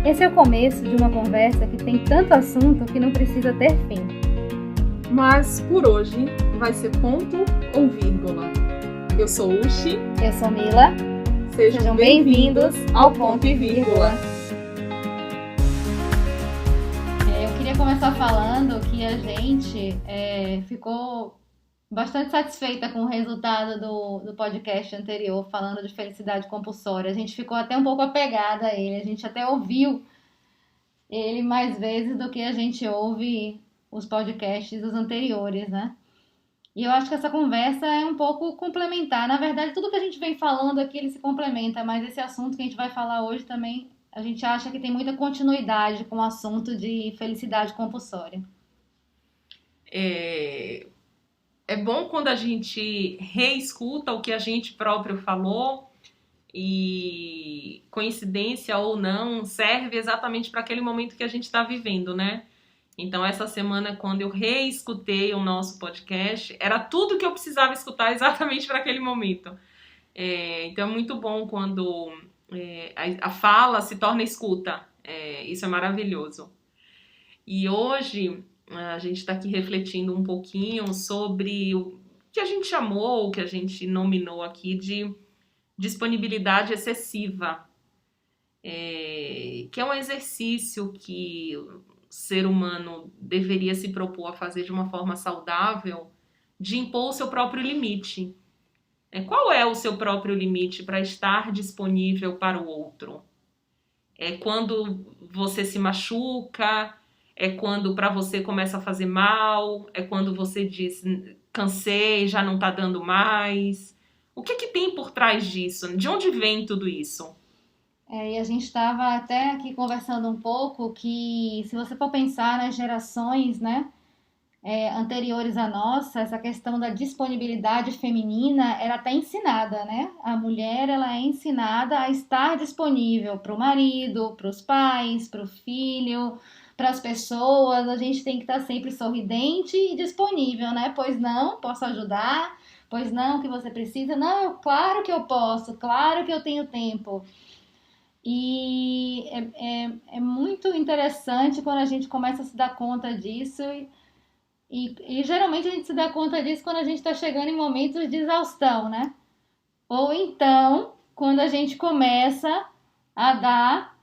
Esse é o começo de uma conversa que tem tanto assunto que não precisa ter fim. Mas por hoje vai ser ponto ou vírgula. Eu sou Uchi. Eu sou Mila. Sejam bem-vindos ao Ponto e Vírgula. Eu queria começar falando que a gente ficou bastante satisfeita com o resultado do podcast anterior, falando de felicidade compulsória. A gente ficou até um pouco apegada a ele, a gente até ouviu ele mais vezes do que a gente ouve os podcasts dos anteriores, né? E eu acho que essa conversa é um pouco complementar. Na verdade, tudo que a gente vem falando aqui, ele se complementa, mas esse assunto que a gente vai falar hoje também, a gente acha que tem muita continuidade com o assunto de felicidade compulsória. É bom quando a gente reescuta o que a gente próprio falou e, coincidência ou não, serve exatamente para aquele momento que a gente está vivendo, né? Então, essa semana, quando eu reescutei o nosso podcast, era tudo que eu precisava escutar exatamente para aquele momento. Então, é muito bom quando a fala se torna escuta. Isso é maravilhoso. E hoje, a gente está aqui refletindo um pouquinho sobre o que a gente chamou, o que a gente nominou aqui de disponibilidade excessiva. Que é um exercício que ser humano deveria se propor a fazer de uma forma saudável, de impor o seu próprio limite. Qual é o seu próprio limite para estar disponível para o outro? É quando você se machuca, é quando para você começa a fazer mal, é quando você diz, cansei, já não está dando mais. O que tem por trás disso? De onde vem tudo isso? E a gente estava até aqui conversando um pouco que, se você for pensar nas gerações, né, anteriores à nossa, essa questão da disponibilidade feminina era até ensinada, né? A mulher, ela é ensinada a estar disponível para o marido, para os pais, para o filho, para as pessoas. A gente tem que estar sempre sorridente e disponível, né? Pois não, posso ajudar? Pois não, o que você precisa? Não, claro que eu posso, claro que eu tenho tempo. E é muito interessante quando a gente começa a se dar conta disso e geralmente a gente se dá conta disso quando a gente está chegando em momentos de exaustão, né? Ou então, quando a gente começa a dar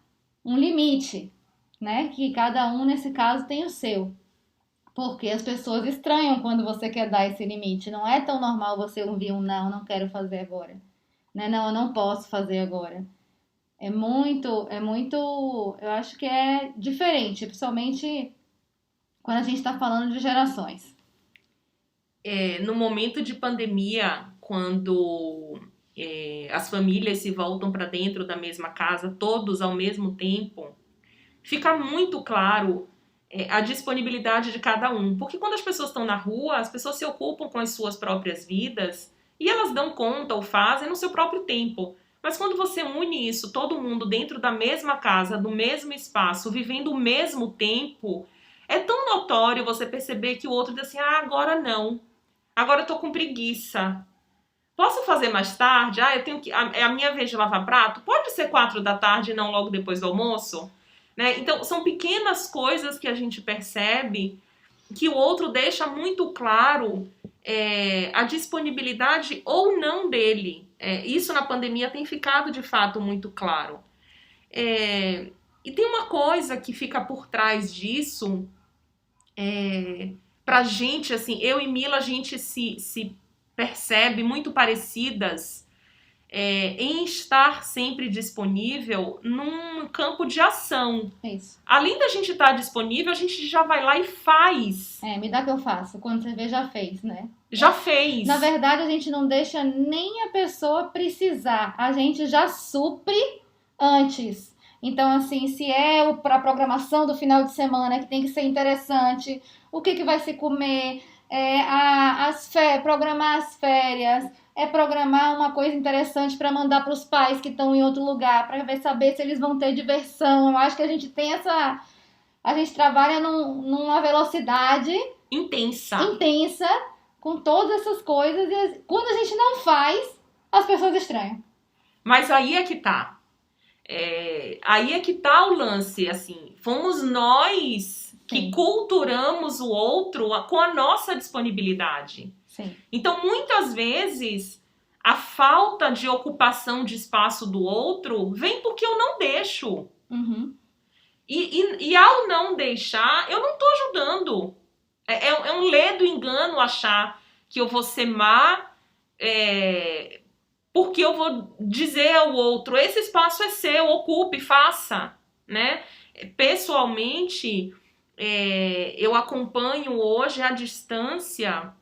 um limite, né? Que cada um, nesse caso, tem o seu. Porque as pessoas estranham quando você quer dar esse limite. Não é tão normal você ouvir um não quero fazer agora. Né? Não, eu não posso fazer agora. É muito, eu acho que é diferente, principalmente quando a gente está falando de gerações. No momento de pandemia, quando as famílias se voltam para dentro da mesma casa, todos ao mesmo tempo, fica muito claro a disponibilidade de cada um. Porque quando as pessoas estão na rua, as pessoas se ocupam com as suas próprias vidas e elas dão conta ou fazem no seu próprio tempo. Mas quando você une isso, todo mundo dentro da mesma casa, do mesmo espaço, vivendo o mesmo tempo, é tão notório você perceber que o outro diz assim, agora não. Agora eu tô com preguiça. Posso fazer mais tarde? Eu tenho que. É a minha vez de lavar prato? Pode ser 4 da tarde e não logo depois do almoço? Né? Então, são pequenas coisas que a gente percebe que o outro deixa muito claro a disponibilidade ou não dele. Isso na pandemia tem ficado de fato muito claro. E tem uma coisa que fica por trás disso, pra gente, assim, eu e Mila, a gente se percebe muito parecidas em estar sempre disponível num campo de ação. Isso. Além da gente estar disponível, a gente já vai lá e faz. Me dá que eu faço. Quando você vê, já fez, né? Já fez. Na verdade, a gente não deixa nem a pessoa precisar. A gente já supre antes. Então, assim, se é para a programação do final de semana, que tem que ser interessante, o que vai se comer, programar as férias, programar uma coisa interessante para mandar para os pais que estão em outro lugar, para saber se eles vão ter diversão. Eu acho que a gente tem a gente trabalha numa velocidade intensa, com todas essas coisas, e quando a gente não faz, as pessoas estranham. Mas aí é que tá. aí é que tá o lance, assim, fomos nós que Sim. culturamos o outro com a nossa disponibilidade. Sim. Então, muitas vezes, a falta de ocupação de espaço do outro vem porque eu não deixo. Uhum. E ao não deixar, eu não tô ajudando. É um ledo engano achar que eu vou ser má, porque eu vou dizer ao outro, esse espaço é seu, ocupe, faça, né? Pessoalmente, eu acompanho hoje à distância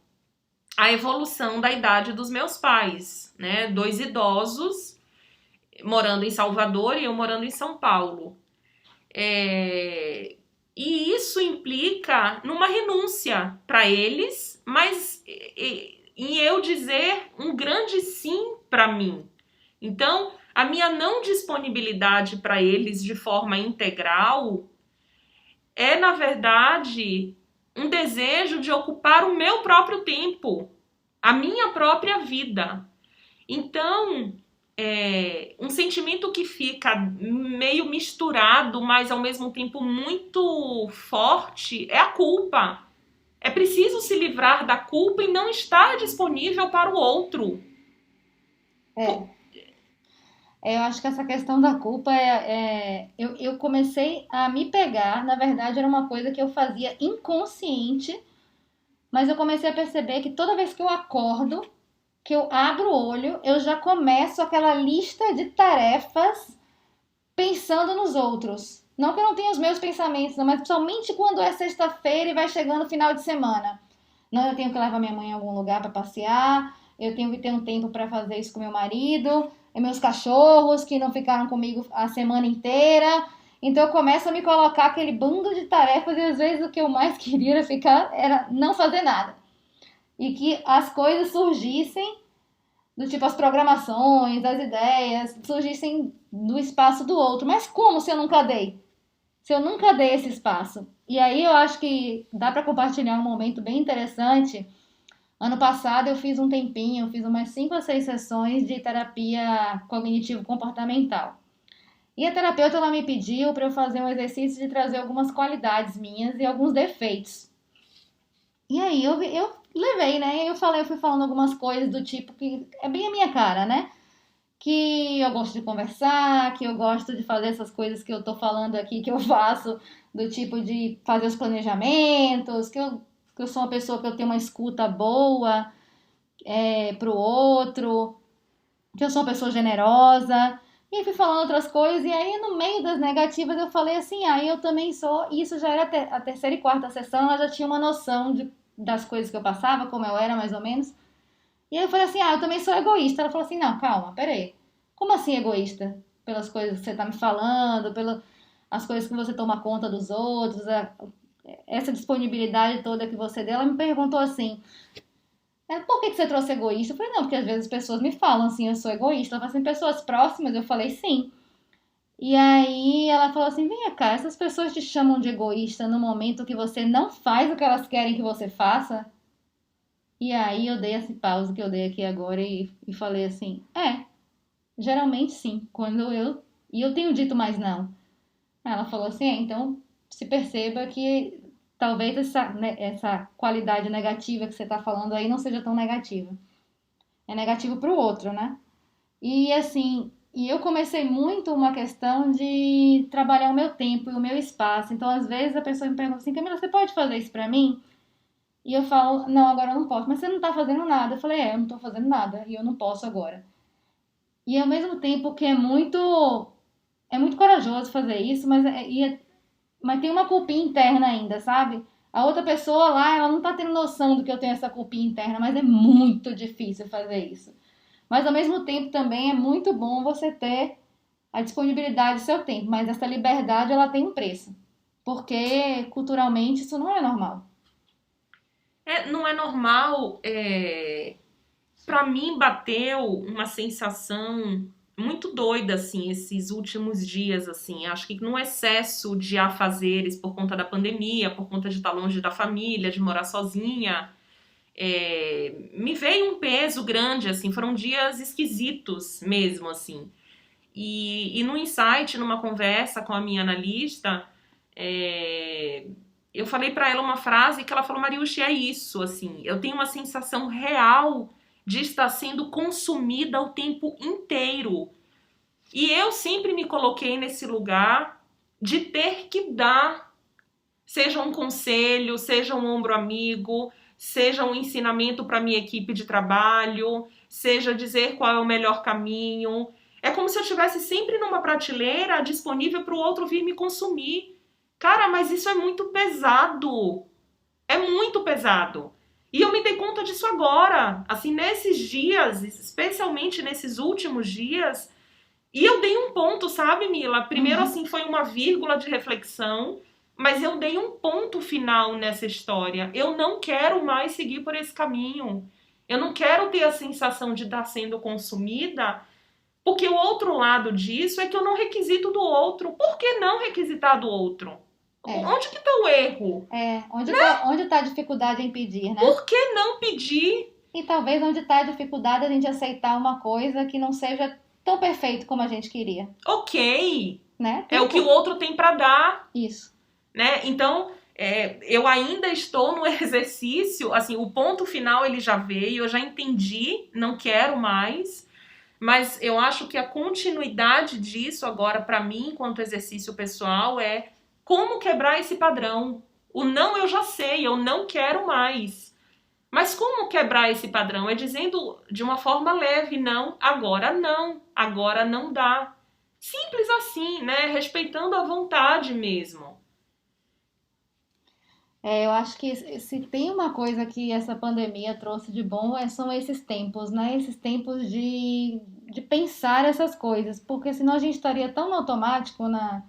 a evolução da idade dos meus pais, né? 2 idosos morando em Salvador e eu morando em São Paulo. E isso implica numa renúncia para eles, mas em eu dizer um grande sim para mim. Então, a minha não disponibilidade para eles de forma integral é, na verdade, um desejo de ocupar o meu próprio tempo, a minha própria vida. Então, um sentimento que fica meio misturado, mas ao mesmo tempo muito forte, é a culpa. É preciso se livrar da culpa e não estar disponível para o outro. Eu acho que essa questão da culpa eu comecei a me pegar, na verdade era uma coisa que eu fazia inconsciente, mas eu comecei a perceber que toda vez que eu acordo, que eu abro o olho, eu já começo aquela lista de tarefas pensando nos outros. Não que eu não tenha os meus pensamentos, não, mas somente quando é sexta-feira e vai chegando o final de semana. Não, eu tenho que levar minha mãe em algum lugar para passear, eu tenho que ter um tempo para fazer isso com meu marido, e meus cachorros que não ficaram comigo a semana inteira. Então eu começo a me colocar aquele bando de tarefas e às vezes o que eu mais queria era não fazer nada. E que as coisas surgissem, do tipo as programações, as ideias, surgissem do espaço do outro. Mas como se eu nunca dei? Se eu nunca dei esse espaço? E aí eu acho que dá para compartilhar um momento bem interessante. Ano passado eu fiz um tempinho, eu fiz umas 5 ou 6 sessões de terapia cognitivo-comportamental. E a terapeuta ela me pediu para eu fazer um exercício de trazer algumas qualidades minhas e alguns defeitos. E aí eu levei, né? Eu fui falando algumas coisas do tipo que é bem a minha cara, né? Que eu gosto de conversar, que eu gosto de fazer essas coisas que eu tô falando aqui, que eu faço, do tipo de fazer os planejamentos, que eu sou uma pessoa que eu tenho uma escuta boa pro outro, que eu sou uma pessoa generosa. E fui falando outras coisas, e aí no meio das negativas eu falei assim, eu também sou, e isso já era a terceira e quarta sessão, ela já tinha uma noção das coisas que eu passava, como eu era mais ou menos. E aí eu falei assim, eu também sou egoísta. Ela falou assim, não, calma, peraí. Como assim egoísta? Pelas coisas que você tá me falando, pelas coisas que você toma conta dos outros, essa disponibilidade toda que você deu. Ela me perguntou assim, por que você trouxe egoísta? Eu falei, não, porque às vezes as pessoas me falam assim, eu sou egoísta. Ela falou assim, pessoas próximas? Eu falei, sim. E aí ela falou assim, vem cá, essas pessoas te chamam de egoísta no momento que você não faz o que elas querem que você faça? E aí eu dei esse pause que eu dei aqui agora e falei assim, geralmente sim, e eu tenho dito mais não. Ela falou assim, então se perceba que talvez essa qualidade negativa que você está falando aí não seja tão negativa. É negativo para o outro, né? E assim, eu comecei muito uma questão de trabalhar o meu tempo e o meu espaço. Então, às vezes a pessoa me pergunta assim, Camila, você pode fazer isso para mim? E eu falo, não, agora eu não posso. Mas você não tá fazendo nada. Eu falei, eu não tô fazendo nada e eu não posso agora. E ao mesmo tempo que é muito corajoso fazer isso, mas tem uma culpinha interna ainda, sabe? A outra pessoa lá, ela não tá tendo noção do que eu tenho essa culpinha interna, mas é muito difícil fazer isso. Mas ao mesmo tempo também é muito bom você ter a disponibilidade do seu tempo, mas essa liberdade ela tem um preço, porque culturalmente isso não é normal. Não é normal. Para mim bateu uma sensação muito doida, assim, esses últimos dias, assim. Acho que no excesso de afazeres por conta da pandemia, por conta de estar longe da família, de morar sozinha, me veio um peso grande, assim. Foram dias esquisitos mesmo, assim. E no insight, numa conversa com a minha analista, eu falei para ela uma frase que ela falou: Mariucci, é isso, assim, eu tenho uma sensação real de estar sendo consumida o tempo inteiro. E eu sempre me coloquei nesse lugar de ter que dar, seja um conselho, seja um ombro amigo, seja um ensinamento para minha equipe de trabalho, seja dizer qual é o melhor caminho. É como se eu estivesse sempre numa prateleira disponível para o outro vir me consumir. Cara, mas isso é muito pesado. É muito pesado. E eu me dei conta disso agora. Assim, nesses dias, especialmente nesses últimos dias. E eu dei um ponto, sabe, Mila? Primeiro, assim, foi uma vírgula de reflexão. Mas eu dei um ponto final nessa história. Eu não quero mais seguir por esse caminho. Eu não quero ter a sensação de estar sendo consumida. Porque o outro lado disso é que eu não requisito do outro. Por que não requisitar do outro? Onde que está o erro? Onde está a dificuldade em pedir, né? Por que não pedir? E talvez onde está a dificuldade a gente aceitar uma coisa que não seja tão perfeito como a gente queria. Ok. Né? É o que o outro tem para dar. Isso. Né? Então, eu ainda estou no exercício, assim, o ponto final ele já veio, eu já entendi, não quero mais. Mas eu acho que a continuidade disso agora, para mim, enquanto exercício pessoal, é como quebrar esse padrão. O não eu já sei, eu não quero mais. Mas como quebrar esse padrão? É dizendo de uma forma leve, não, agora não dá. Simples assim, né? Respeitando a vontade mesmo. Eu acho que se tem uma coisa que essa pandemia trouxe de bom, são esses tempos, né? Esses tempos de pensar essas coisas. Porque senão a gente estaria tão no automático na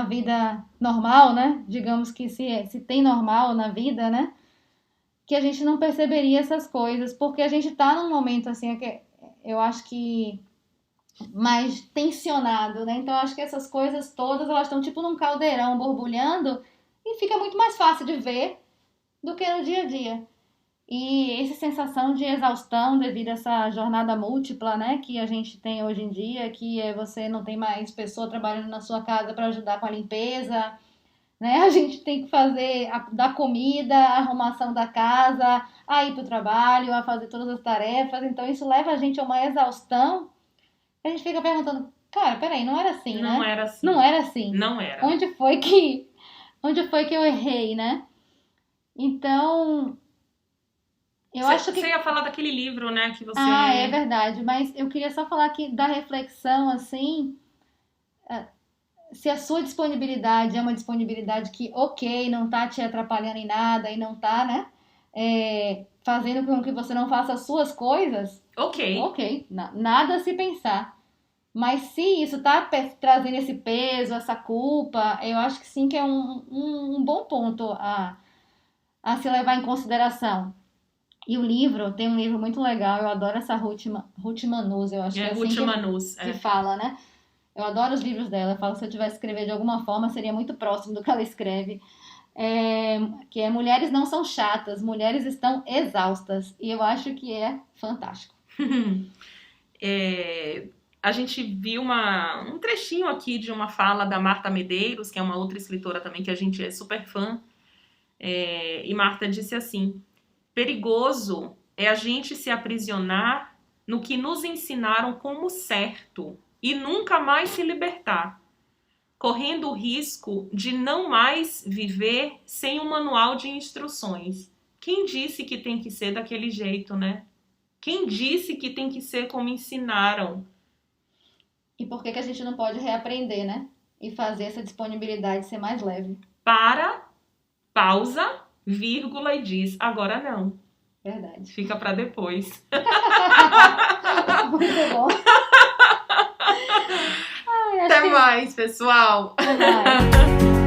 vida normal, né? Digamos que se tem normal na vida, né? Que a gente não perceberia essas coisas. Porque a gente tá num momento, assim, eu acho que mais tensionado, né? Então eu acho que essas coisas todas, elas estão tipo num caldeirão borbulhando. E fica muito mais fácil de ver do que no dia a dia. E essa sensação de exaustão devido a essa jornada múltipla, né, que a gente tem hoje em dia, que você não tem mais pessoa trabalhando na sua casa para ajudar com a limpeza, né? A gente tem que fazer, dar comida, a arrumação da casa, a ir para o trabalho, a fazer todas as tarefas. Então isso leva a gente a uma exaustão. A gente fica perguntando, cara, peraí, não era assim, né? Não era assim. Não era assim. Não era. Onde foi que eu errei, né? Então, eu acho que... Você ia falar daquele livro, né, que você... é verdade. Mas eu queria só falar aqui da reflexão, assim, se a sua disponibilidade é uma disponibilidade que, ok, não tá te atrapalhando em nada e não tá, né, fazendo com que você não faça as suas coisas, ok, nada a se pensar. Mas se isso tá trazendo esse peso, essa culpa, eu acho que sim que é um bom ponto a se levar em consideração. E o livro, tem um livro muito legal, eu adoro essa Ruth Manus, eu acho que é assim Ruth Manus, que fala, né? Eu adoro os livros dela, eu falo que se eu tivesse que escrever de alguma forma, seria muito próximo do que ela escreve. Que é Mulheres Não São Chatas, Mulheres Estão Exaustas. E eu acho que é fantástico. A gente viu um trechinho aqui de uma fala da Marta Medeiros, que é uma outra escritora também que a gente é super fã. E Marta disse assim: perigoso é a gente se aprisionar no que nos ensinaram como certo e nunca mais se libertar, correndo o risco de não mais viver sem um manual de instruções. Quem disse que tem que ser daquele jeito, né? Quem disse que tem que ser como ensinaram? E por que a gente não pode reaprender, né? E fazer essa disponibilidade ser mais leve? Pausa, vírgula e diz, agora não. Verdade. Fica pra depois. Muito bom. Até mais, pessoal. Até mais.